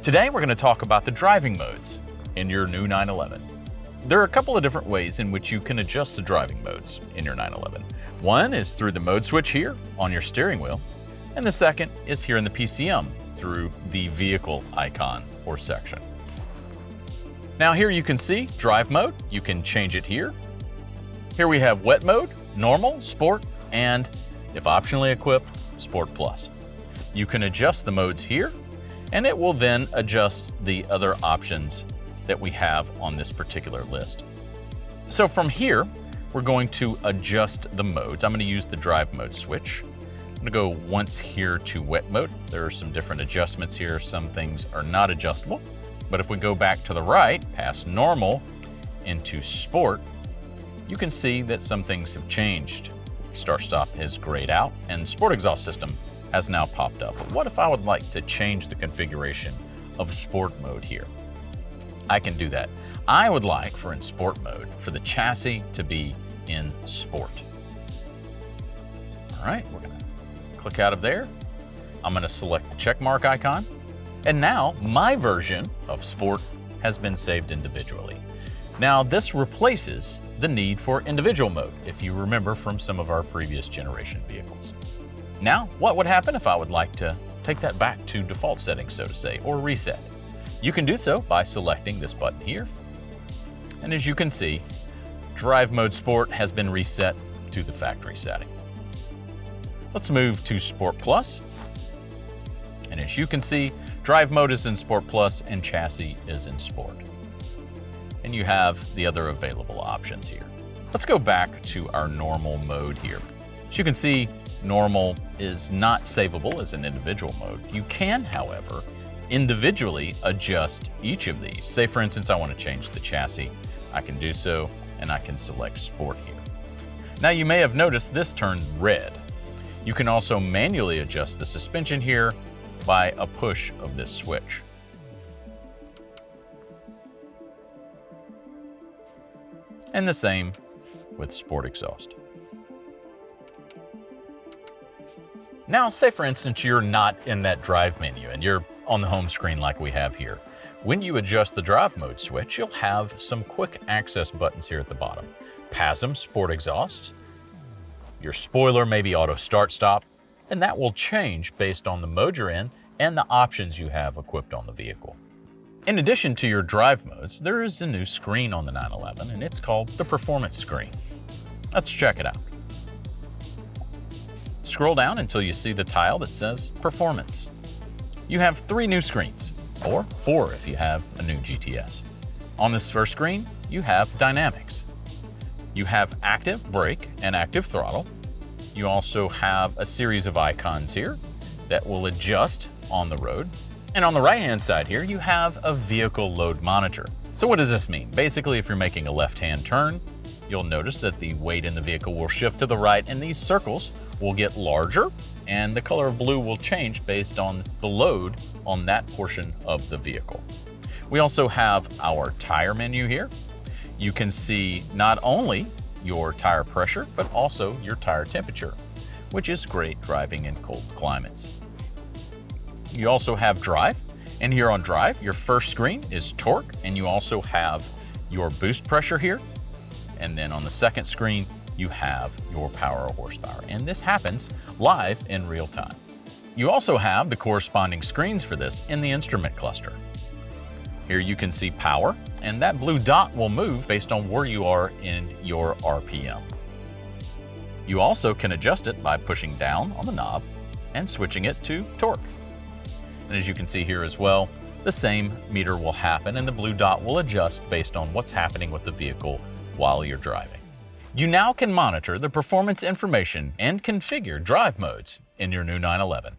Today we're going to talk about the driving modes in your new 911. There are a couple of different ways in which you can adjust the driving modes in your 911. One is through the mode switch here on your steering wheel, and the second is here in the PCM through the vehicle icon or section. Now here you can see drive mode. You can change it here. Here we have wet mode, normal, sport, and if optionally equipped, Sport Plus. You can adjust the modes here, and it will then adjust the other options that we have on this particular list. So from here, we're going to adjust the modes. I'm going to use the drive mode switch. I'm going to go once here to wet mode. There are some different adjustments here. Some things are not adjustable. But if we go back to the right, past normal, into sport, you can see that some things have changed. Start-stop is grayed out, and sport exhaust system has now popped up. But what if I would like to change the configuration of sport mode here? I can do that. I would like for in sport mode for the chassis to be in sport. All right, we're gonna click out of there. I'm gonna select the check mark icon. And now my version of sport has been saved individually. Now this replaces the need for individual mode, if you remember from some of our previous generation vehicles. Now, what would happen if I would like to take that back to default settings, so to say, or reset? You can do so by selecting this button here. And as you can see, drive mode sport has been reset to the factory setting. Let's move to Sport Plus. And as you can see, drive mode is in Sport Plus and chassis is in Sport. And you have the other available options here. Let's go back to our normal mode here. As you can see, normal is not savable as an individual mode. You can, however, individually adjust each of these. Say for instance, I want to change the chassis. I can do so, and I can select Sport here. Now you may have noticed this turned red. You can also manually adjust the suspension here by a push of this switch. And the same with Sport Exhaust. Now, say for instance, you're not in that drive menu and you're on the home screen like we have here. When you adjust the drive mode switch, you'll have some quick access buttons here at the bottom. PASM, Sport Exhaust, your spoiler may be auto start stop, and that will change based on the mode you're in and the options you have equipped on the vehicle. In addition to your drive modes, there is a new screen on the 911, and it's called the Performance screen. Let's check it out. Scroll down until you see the tile that says Performance. You have 3 new screens, or 4 if you have a new GTS. On this first screen, you have Dynamics. You have Active Brake and Active Throttle. You also have a series of icons here that will adjust on the road. And on the right-hand side here, you have a vehicle load monitor. So what does this mean? Basically, if you're making a left-hand turn, you'll notice that the weight in the vehicle will shift to the right, and these circles will get larger, and the color of blue will change based on the load on that portion of the vehicle. We also have our tire menu here. You can see not only your tire pressure, but also your tire temperature, which is great driving in cold climates. You also have drive, and here on drive, your first screen is torque, and you also have your boost pressure here. And then on the second screen, you have your power or horsepower, and this happens live in real time. You also have the corresponding screens for this in the instrument cluster. Here you can see power, and that blue dot will move based on where you are in your RPM. You also can adjust it by pushing down on the knob and switching it to torque. And as you can see here as well, the same meter will happen, and the blue dot will adjust based on what's happening with the vehicle while you're driving. You now can monitor the performance information and configure drive modes in your new 911.